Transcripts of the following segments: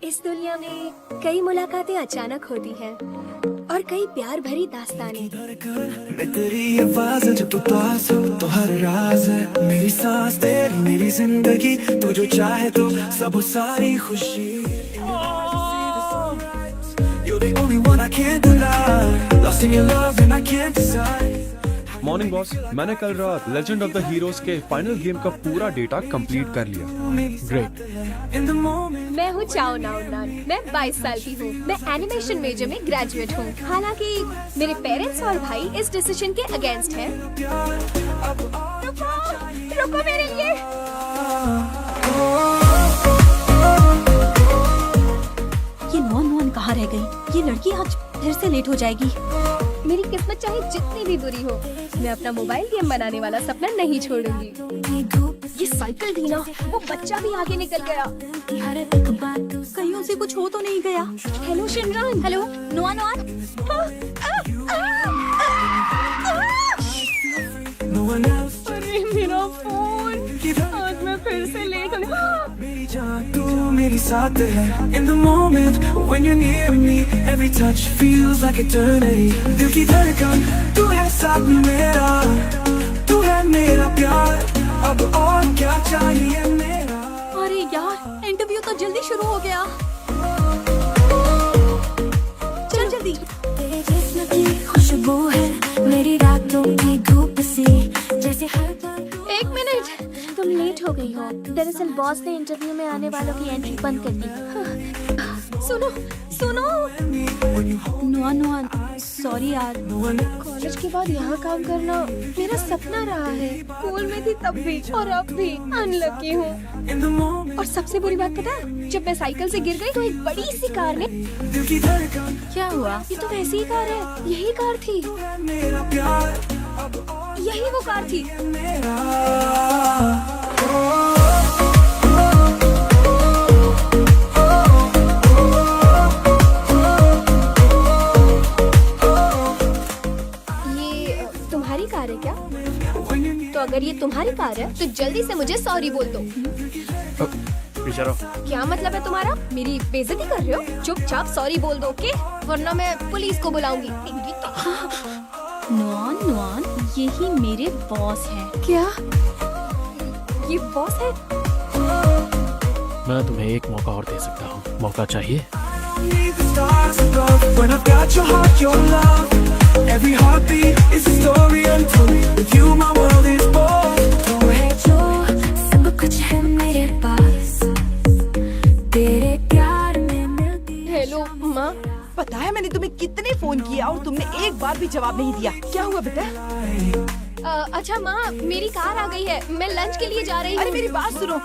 इस दुनिया में कई मुलाकातें अचानक होती हैं और कई प्यार भरी दास्तानें। मैं तेरी आवाज़ जब तू पास हो तो हर राज है मेरी सांस तेरी मेरी जिंदगी तू जो चाहे तो सब सारी खुशी You're the only one I can't deny Lost in your love and I can't decide morning boss, मैंने कल रात लेजेंड ऑफ द हीरोज के फाइनल गेम का पूरा डेटा कंप्लीट कर लिया। ग्रेट। In the moment मैं हूँ चाओ नाओ नान। मैं 22 साल की हूँ। मैं एनिमेशन मेजर में ग्रेजुएट हूँ। हालांकि मेरे पेरेंट्स और भाई इस डिसीजन के अगेंस्ट हैं। रुको मेरे लिए। ये नॉन कहाँ रह गई? ये लड़की आज फिर से लेट हो जाएगी। मेरी किस्मत चाहे जितनी भी बुरी हो, मैं अपना मोबाइल गेम बनाने वाला सपना नहीं छोड़ूंगी। ये साइकिल थी ना, वो बच्चा भी आगे निकल गया। कहीं उसे कुछ हो तो नहीं गया? Hello Shimron. हेलो नुआ नुआ। no one else अरे मेरा फोन, आज मैं फिर से लेट हो गई। मेरी जान तू मेरी साथ है In the moment when you're near me Every touch feels like eternity दिल की धड़कन तू है साथ में मेरा तू है मेरा प्यार अब और क्या चाहिए मेरा अरे यार, इंटरव्यू तो जल्दी शुरू हो गया। चल जल्दी। तेरे जिस्म की खुशबू है मेरी रातों की धूप सी जैसे हर तरफ एक मिनट, तुम लेट हो गई हो। दरअसल बॉस ने इंटरव्यू में आने वालों की एंट्री बंद कर दी। सुनो सुनो, नुआ नुआ, सॉरी यार। कॉलेज के बाद यहाँ काम करना मेरा सपना रहा है। स्कूल में थी तब भी और अब भी अनलकी हूँ। In the moment और सबसे बुरी बात पता है, जब मैं साइकिल से गिर गई तो एक बड़ी सी कार ने। दिल की धड़कन क्या हुआ? ये तो वैसी ही कार है, यही कार थी, तू है मेरा प्यार अब और यही वो कार थी। मेरा ये तुम्हारी कार है क्या? तो अगर ये तुम्हारी कार है तो जल्दी से मुझे सॉरी बोल दो। पीछे रहो। क्या मतलब है तुम्हारा? मेरी बेइज्जती कर रहे हो? चुपचाप सॉरी बोल दो, ओके? वरना मैं पुलिस को बुलाऊंगी। नुआन नुआन, यही मेरे बॉस हैं। क्या ये बॉस है? मैं तुम्हें एक मौका और दे सकता हूँ। मौका चाहिए? Need the stars above when I've got your heart, your love. Every heartbeat is a story untold. With you, my world is born. तू है जो सब कुछ है मेरे पास तेरे प्यार में मिलती है हेलो माँ। पता है मैंने तुम्हें कितने फोन किया और तुमने एक बार भी जवाब नहीं दिया। क्या हुआ बेटा? अच्छा माँ, मेरी कार आ गई है, मैं लंच के लिए जा रही अरे हूँ। मेरी बात सुनो।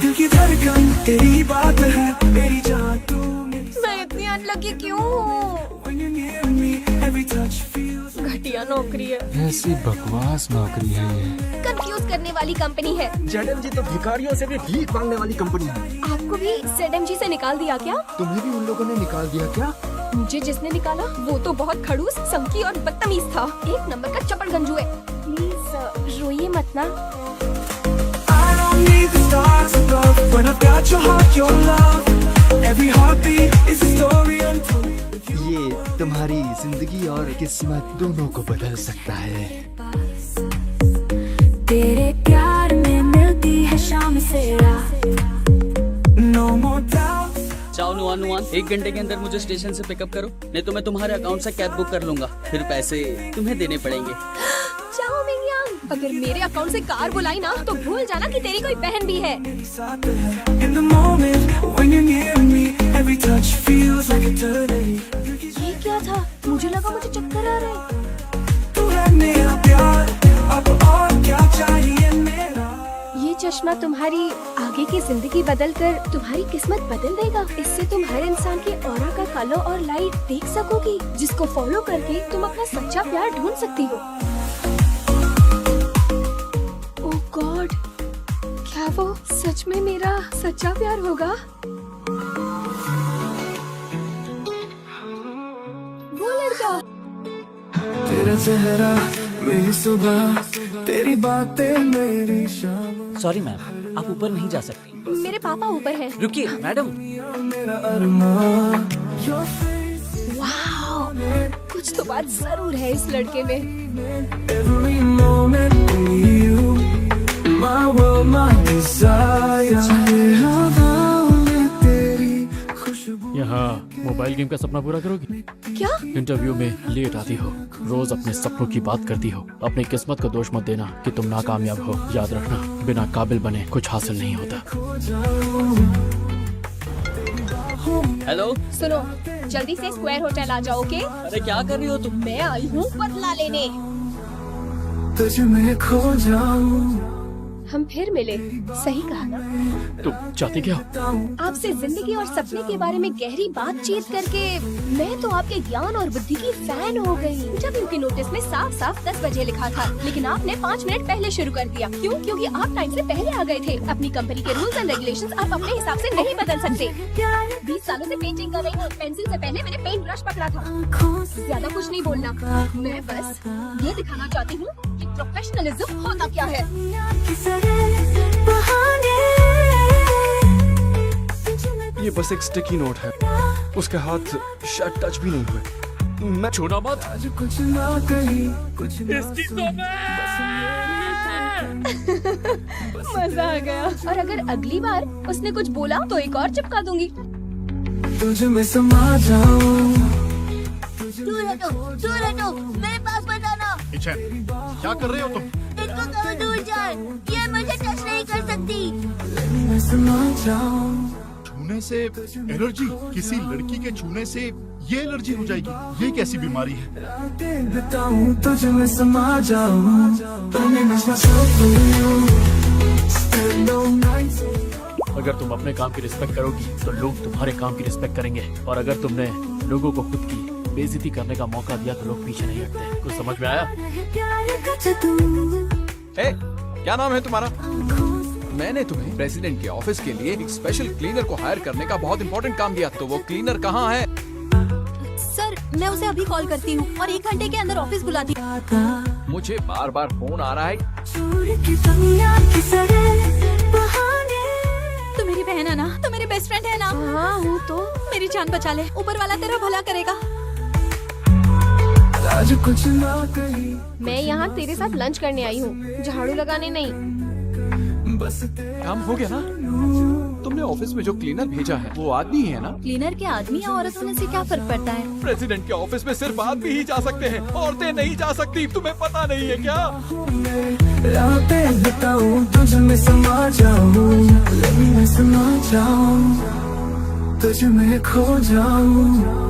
दिल की धड़कन तेरी बात है मेरी जान तू मेरी मैं इतनी अनलकी क्यों हूँ? When you're near me every touch feels घटिया नौकरी है, ऐसी बकवास नौकरी है ये। कंफ्यूज करने वाली कंपनी है। जेडएमजी तो भिखारियों से भी भीख मांगने वाली कंपनी है। आपको भी ZMG से निकाल दिया क्या? तुम्हें भी उन लोगों ने निकाल दिया क्या? मुझे जिसने निकाला वो तो बहुत खड़ूस, संकी और बदतमीज था। एक नंबर का चपड़गंजू है। प्लीज रोइए मत ना। I don't need the stars above when I've got your heart, your love. Every heartbeat is a story untold. ये तुम्हारी जिंदगी और किस्मत दोनों को बदल सकता है। तेरे प्यार में मिलती है शाम से रात No more doubt. चाओ नुआन नुआन, 1 घंटे के अंदर मुझे स्टेशन से पिकअप करो, नहीं तो मैं तुम्हारे अकाउंट से कैब बुक कर लूंगा। फिर पैसे तुम्हें देने पड़ेंगे। चाओ मिंग, अगर मेरे अकाउंट से कार बुलाई ना तो भूल जाना कि तेरी कोई बहन भी है। साथ है In the moment when you're near me every touch feels like eternity. ये क्या था? मुझे लगा मुझे चक्कर आ रहा है। तू है मेरा प्यार अब और क्या चाहिए मेरा ये चश्मा तुम्हारी आगे की जिंदगी बदलकर तुम्हारी किस्मत बदल देगा। इससे तुम हर इंसान के ऑरा का कलर और लाइट देख सकोगी, जिसको फॉलो करके तुम अपना सच्चा प्यार ढूंढ सकती हो। ओह गॉड, क्या वो सच में मेरा सच्चा प्यार होगा? वो लड़का। तेरा चेहरा मेरी सुबह तेरी बातें मेरी शाम सॉरी मैम, आप ऊपर नहीं जा सकती। मेरे पापा ऊपर हैं। रुकिए मैडम। मेरा अरमान your वाओ, कुछ तो बात जरूर है इस लड़के में। every moment with you my world my desire हवाओं में तेरी खुशबू। यहाँ मोबाइल गेम का सपना पूरा करोगी? क्या? इंटरव्यू में लेट आती हो, रोज अपने सपनों की बात करती हो। अपनी किस्मत को दोष मत देना कि तुम नाकामयाब हो। याद रखना, बिना काबिल बने कुछ हासिल नहीं होता। हेलो। सुनो, जल्दी से स्क्वायर होटल आ जाओ, ओके? अरे क्या कर रही हो तुम? मैं आई हूँ बदला लेने। तुझ में खो जाऊं। हम फिर मिले, सही कहा ना? तुम चाहती क्या हो? आपसे जिंदगी और सपने के बारे में गहरी बातचीत करके मैं तो आपके ज्ञान और बुद्धि की फैन हो गई। इंटरव्यू के नोटिस में साफ साफ 10 बजे लिखा था, लेकिन आपने 5 मिनट पहले शुरू कर दिया। क्यों? क्योंकि आप टाइम से पहले आ गए थे। अपनी कंपनी के रूल्स एंड रेगुलेशंस आप अपने हिसाब से नहीं बदल सकते। 20 सालों से पेंटिंग कर रही हूँ। पेंसिल से पहले मैंने पेंट ब्रश पकड़ा था। ज्यादा कुछ नहीं बोलना, मैं बस ये दिखाना चाहती हूँ कि प्रोफेशनलिज्म होता क्या है। ये बस एक स्टिकी नोट है, उसके हाथ शायद टच भी नहीं हुए। मैं छूना मत। आज कुछ ना कहीं कुछ मजा आ गया। और अगर अगली बार उसने कुछ बोला तो एक और चिपका दूंगी। तुझ में समा जाऊं। दूर हटो, मेरे पास मत आना। क्या कर रहे हो तुम? इनको कहो दूर जाए, ये मुझे टच नहीं कर सकती। मैं समा जाऊं। छूने से एलर्जी? किसी लड़की के छूने से ये एलर्जी हो जाएगी? ये कैसी बीमारी है? रातें बिताऊं तुझ में समा जाऊं। तूने नशा सोचूं। Spend all night। अगर तुम अपने काम की रिस्पेक्ट करोगी तो लोग तुम्हारे काम की रिस्पेक्ट करेंगे, और अगर तुमने लोगों को खुद की बेइज्जती करने का मौका दिया तो लोग पीछे नहीं हटते। कुछ समझ में आया? क्या नाम है तुम्हारा? मैंने तुम्हें प्रेसिडेंट के ऑफिस के लिए एक स्पेशल क्लीनर को हायर करने का बहुत इंपॉर्टेंट काम दिया, तो वो क्लीनर कहाँ है? सर, मैं उसे अभी कॉल करती हूँ और 1 घंटे के अंदर ऑफिस बुलाती हूँ। मुझे बार बार फोन आ रहा है। तो मेरी बहन है ना, तो मेरी बेस्ट फ्रेंड है ना। हाँ हूँ तो। मेरी जान बचा ले, ऊपर वाला तेरा भला करेगा। आज कुछ ना कहीं मैं यहाँ तेरे साथ लंच करने आई हूँ, झाड़ू लगाने नहीं। बस काम हो गया ना? तुमने ऑफिस में जो क्लीनर भेजा है वो आदमी ही है ना? क्लीनर के आदमी या औरत होने से क्या फर्क पड़ता है? प्रेसिडेंट के ऑफिस में सिर्फ आदमी ही जा सकते हैं, औरतें नहीं जा सकती। तुम्हें पता नहीं है क्या? रातें बिताऊं तुझ में समा जाऊं। मैं समा जाऊं, तुझ में खो जाऊं।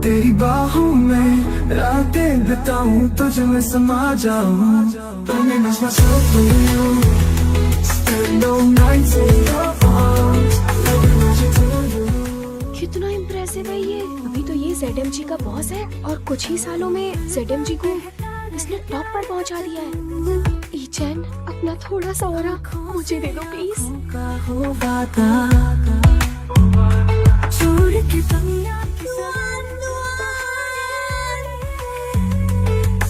तेरी बाहों में रातें बिताऊं तुझ में समा जाऊं। तूने नशा सोचूं। Spend all night in your arms। कितना इम्प्रेसिव है ये। अभी तो ये ZMG का बॉस है और कुछ ही सालों में ZMG को इसने टॉप पर पहुंचा दिया है। ईचैन, अपना थोड़ा सा और मुझे दे दो प्लीज। छोड़ के दुनिया की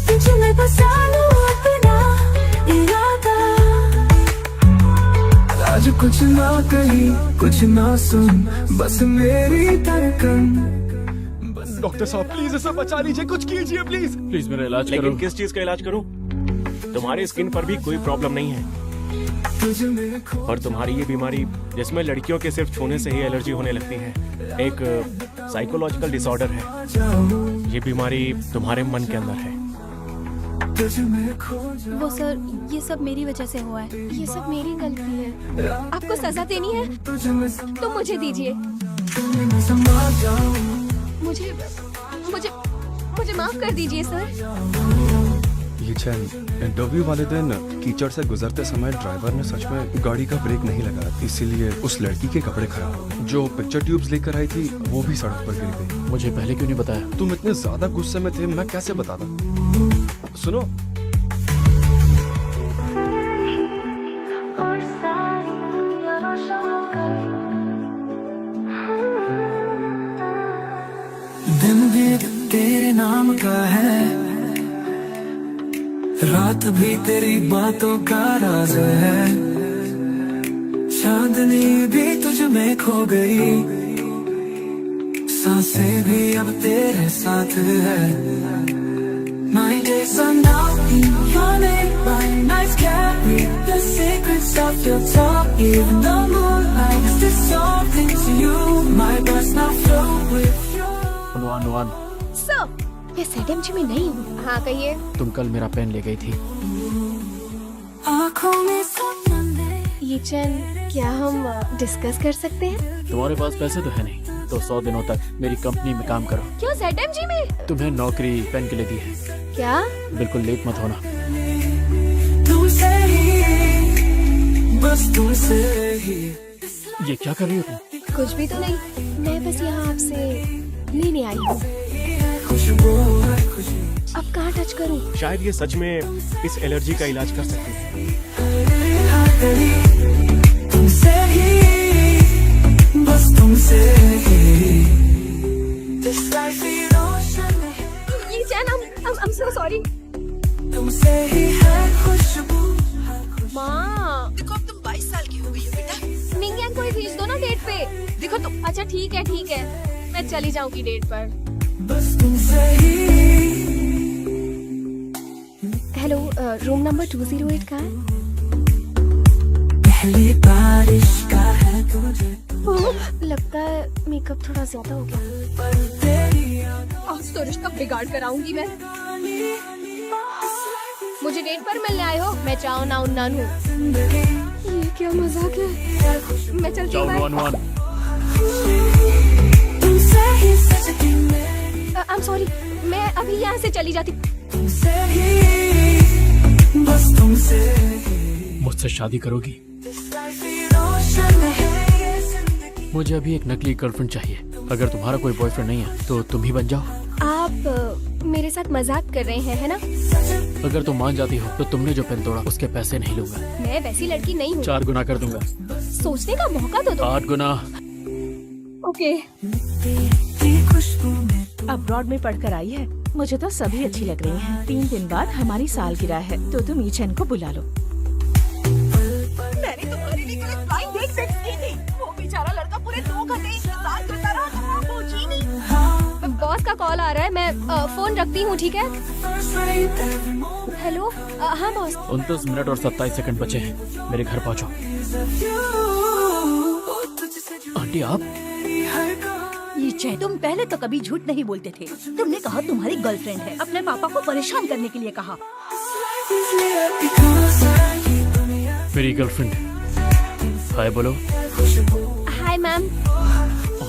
तुझ में बसा लूं अपना इरादा। आज कुछ ना कहीं कुछ ना सुन, बस मेरी धड़कन। डॉक्टर साहब प्लीज इसे बचा लीजिए, कुछ कीजिए प्लीज। प्लीज मेरा इलाज लेकिन करो। किस चीज का इलाज करूं? तुम्हारी स्किन पर भी कोई प्रॉब्लम नहीं है, तुझ में खो और तुम्हारी ये बीमारी जिसमें लड़कियों के सिर्फ छूने से ही एलर्जी होने लगती है, एक साइकोलॉजिकल डिसऑर्डर है। जाऊं। ये बीमारी तुम्हारे मन के अंदर है। तुझ में खो जाऊं। वो सर, ये सब मेरी वजह से हुआ है। ये सब मेरी गलती है। आपको सजा देनी है तुझ में तो मुझे दीजिए। समा जाऊं। मुझे मुझे मुझे माफ कर दीजिए सर। ये चैन, इंटरव्यू वाले दिन कीचड़ से गुजरते समय ड्राइवर ने सच में गाड़ी का ब्रेक नहीं लगाया, इसीलिए उस लड़की के कपड़े खराब हो गए। जो पिक्चर ट्यूब्स लेकर आई थी वो भी सड़क पर गिर गई। मुझे पहले क्यों नहीं बताया? तुम इतने ज्यादा गुस्से में थे, मैं कैसे बताता? सुनो, दिन भी तेरे नाम का है, रात भी तेरी बातों का राज है। चांदनी भी तुझ में खो गई, सांसें भी अब तेरे साथ है। My days are now in your name, my nights carry the secrets of your talk. Even the moonlight is just something to you. My birds now flow with you. Nuwan, sir, मैं ZMG में नहीं हूँ। हाँ कहिए। तुम कल मेरा pen ले गई थी। आँखों में सपने। ये चैन क्या हम डिस्कस कर सकते हैं? तुम्हारे पास पैसे तो है नहीं, तो 100 दिनों तक मेरी कंपनी में काम करो। क्यों ZMG में? तुम्हें नौकरी पेन के लिए दी है। क्या? बिल्कुल लेट मत होना। तुमसे ही, बस तुमसे ही। ये क्या कर रही हो तुम? कुछ भी तो नहीं, मैं बस यहाँ आपसे लेने आई हूँ। खुशबू है खुशी। अब कहाँ टच करूँ? शायद ये सच में इस एलर्जी का इलाज कर सकती है। तुमसे ही, बस तुमसे ही। This life ही रोशन है। ये चैन, I'm so sorry। तुमसे ही है खुशबू। माँ, देखो अब तुम 22 साल की हो गई हो बेटा। मिंगियन को ही भेज दो ना डेट पे। देखो तुम, अच्छा ठीक है, मैं चली जाऊंगी डेट पर। बस तुमसे ही। हेलो, रूम नंबर 208 का है? पहली बारिश का है तुझे। ओह, लगता है मेकअप थोड़ा ज्यादा हो गया। पर तेरी आज तो रिश्ता बिगाड़ कर आऊंगी मैं। मुझे डेट पर मिलने आए हो, मैं चाहो ना उन्नान हूँ। ये क्या मजाक है? मैं चलती जाओ हूँ। नुआन। तुमसे ही सजती मेरी। I'm sorry, मैं अभी यहाँ से चली जाती। तुमसे ही, बस तुमसे ही। मुझसे शादी करोगी? This life ही रोशन है ये जिंदगी। मुझे अभी एक नकली गर्लफ्रेंड चाहिए। अगर तुम्हारा कोई बॉयफ्रेंड नहीं है तो तुम ही बन जाओ। आप मेरे साथ मजाक कर रहे हैं, है ना? अगर तुम मान जाती हो तो तुमने जो पेन तोड़ा उसके पैसे नहीं लूंगा। मैं वैसी लड़की नहीं हूँ। 4 गुना कर दूंगा। सोचने का मौका तो दो। 8 गुना। ओके। तेरी खुशबू में अब्रॉड में पढ़कर आई है, मुझे तो सभी अच्छी लग रही हैं। 3 दिन बाद हमारी सालगिरह है, तो तुम ईचन को बुला लो। मैंने तुम्हारे लिए कोई फ्लाइंग डेट फिक्स की थी। वो बेचारा लड़का पूरे 2 घंटे इंतजार करता रहा, तुम वहाँ पहुंची नहीं। बॉस का कॉल आ रहा है, मैं फोन रखती हूँ, ठीक है? first rate every moment hello, हाँ बॉस। 29 मिनट और 27 सेकंड बचे हैं। मेरे घर पहुंचो। of you। ओ तुझसे जो आंटी आप? हर कहानी ये चैन, तुम पहले तो कभी झूठ नहीं बोलते थे। तुमने कहा तुम्हारी गर्लफ्रेंड है, अपने पापा को परेशान करने के लिए कहा। is lit up because I ये दुनिया मेरी गर्लफ्रेंड। हाय बोलो। खुशबू। Hi ma'am.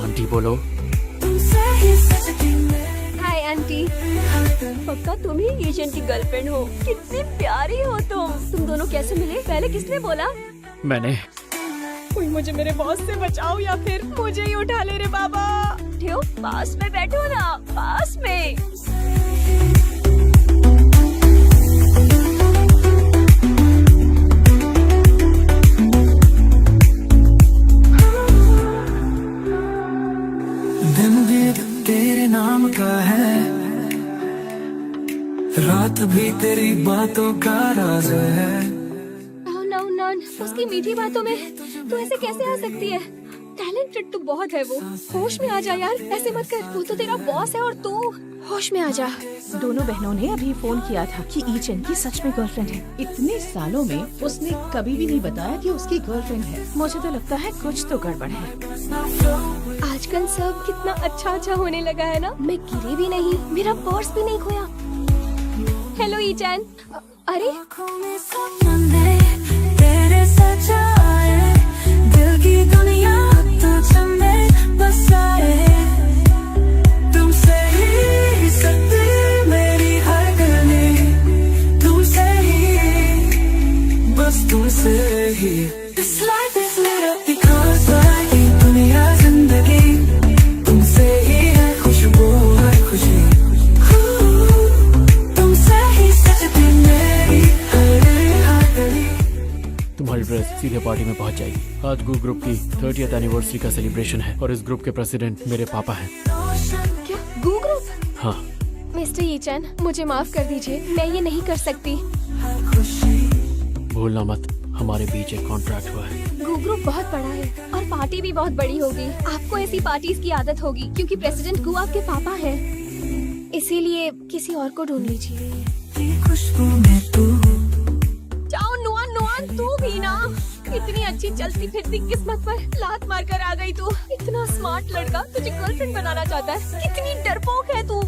आंटी बोलो। तुमसे ही सजती मेरी। Hi aunty. पक्का तुम ही ईचन की गर्लफ्रेंड हो? कितनी प्यारी हो तुम दोनों कैसे मिले? पहले किसने बोला? मैंने। कोई मुझे मेरे बॉस से बचाओ या फिर मुझे ही उठा ले रे बाबा। उठो, पास में बैठो ना, पास में। दिन भी तेरे नाम का है, रात भी तेरी बातों का राज है। नौन, उसकी मीठी बातों में तू ऐसे कैसे आ सकती है? टैलेंटेड तो बहुत है वो। होश में आ जा यार, ऐसे मत कर। वो तो तेरा बॉस है और तू होश में आ जा। दोनों बहनों ने अभी फोन किया था कि ईचन की सच में गर्लफ्रेंड है। इतने सालों में उसने कभी भी नहीं बताया कि उसकी गर्लफ्रेंड है। मुझे तो लगता है कुछ तो गड़बड़ है। आजकल सब कितना अच्छा होने लगा है ना। मैं गिरी भी नहीं, मेरा पर्स भी नहीं खोया। हेलो ईचन। अरे आँखों में सपने तेरे सजाए, दिल की दुनिया तुझ में बसाए। तुमसे ही सजती मेरी हर गली, तुमसे ही, बस तुमसे ही। This life is lit up because I ये दुनिया जिंदगी तुमसे ही है, खुशबू है खुशी। तुमसे ही सजती मेरी हर गली। तुम्हारी ड्रेस सीधे पार्टी में पहुंच जाएगी। आज गू ग्रुप की 30th एनिवर्सरी का सेलिब्रेशन है और इस ग्रुप के प्रेसिडेंट मेरे पापा हैं। क्या गू ग्रुप? हाँ। मिस्टर ईचन, मुझे माफ कर दीजिए, मैं ये नहीं कर सकती। भूलना मत, हमारे बीच एक कॉन्ट्रैक्ट हुआ है। गू ग्रुप बहुत बड़ा है और पार्टी भी बहुत बड़ी होगी। आपको ऐसी पार्टीज की आदत होगी क्योंकि प्रेसिडेंट गु आपके पापा है, इसीलिए किसी और को ढूंढ लीजिए। खुशबू में तू जाओ नुआन, नुआन तू भी ना, इतनी अच्छी चलती फिरती किस्मत पर लात मार कर आ गई तू। इतना स्मार्ट लड़का तुझे गर्लफ्रेंड बनाना चाहता है, कितनी डरपोक है तू।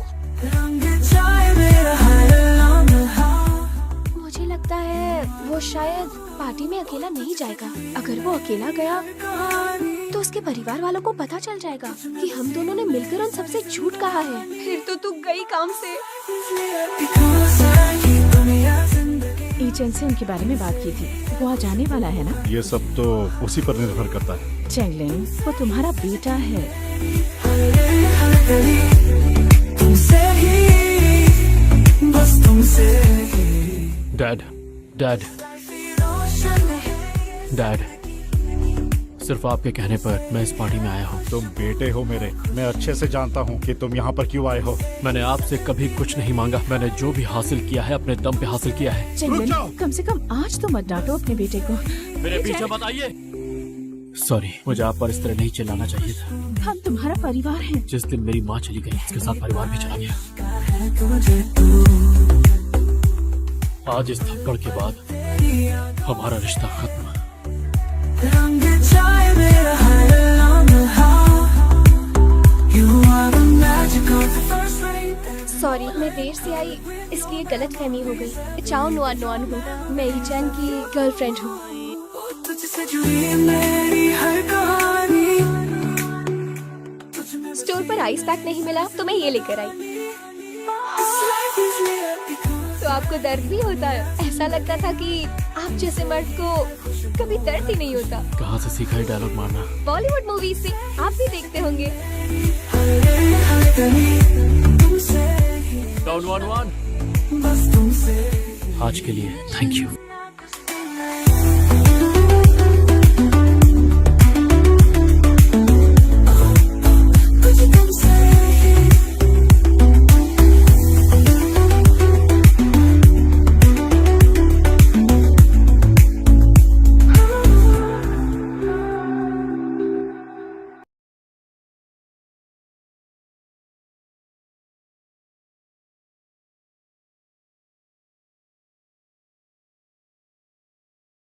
रंग जाए मेरा हर लम्हा। मुझे लगता है वो शायद पार्टी में अकेला नहीं जाएगा। अगर वो अकेला गया तो उसके परिवार वालों को पता चल जाएगा कि हम दोनों ने मिलकर उन सबसे झूठ कहा है। फिर तो तू गई काम से। ईचन से उनके बारे में बात की थी, वो आज आने वाला है ना? ये सब तो उसी पर निर्भर करता है। चैंगलिन, वो तुम्हारा बेटा है। तुमसे ही, बस तुमसे ही। डैड, डैड, डैड, सिर्फ आपके कहने पर मैं इस पार्टी में आया हूँ। तुम बेटे हो मेरे, मैं अच्छे से जानता हूँ कि तुम यहाँ पर क्यों आए हो। मैंने आपसे कभी कुछ नहीं मांगा। मैंने जो भी हासिल किया है अपने दम पे हासिल किया है। चैंगलिन, कम से कम आज तो मत डांटो अपने बेटे को। मेरे पीछे मत आइए। सॉरी, मुझे आप पर इस तरह नहीं चिल्लाना चाहिए था। हम तुम्हारा परिवार हैं। जिस दिन मेरी माँ चली गई, उसके साथ परिवार भी चला गया। आज इस थप्पड़ के बाद हमारा रिश्ता खत्म। रंग जाए मेरा हर लम्हा। You are the magic of the first rain। Sorry, मैं देर से आई इसलिए गलत फहमी हो गई। चाओ नुआन नुआन हूँ, मैं ईचन की गर्लफ्रेंड हूँ। तुझसे जुड़ी है मेरी हर कहानी। स्टोर पर आइस पैक नहीं मिला तो मैं ये लेकर आई। तो आपको दर्द भी होता है? ऐसा लगता था कि आप जैसे मर्द को कभी दर्द ही नहीं होता। कहाँ से सीखा है डायलॉग मारना? बॉलीवुड मूवीज से। आप भी देखते होंगे। Down one one. बस तुमसे आज के लिए थैंक यू।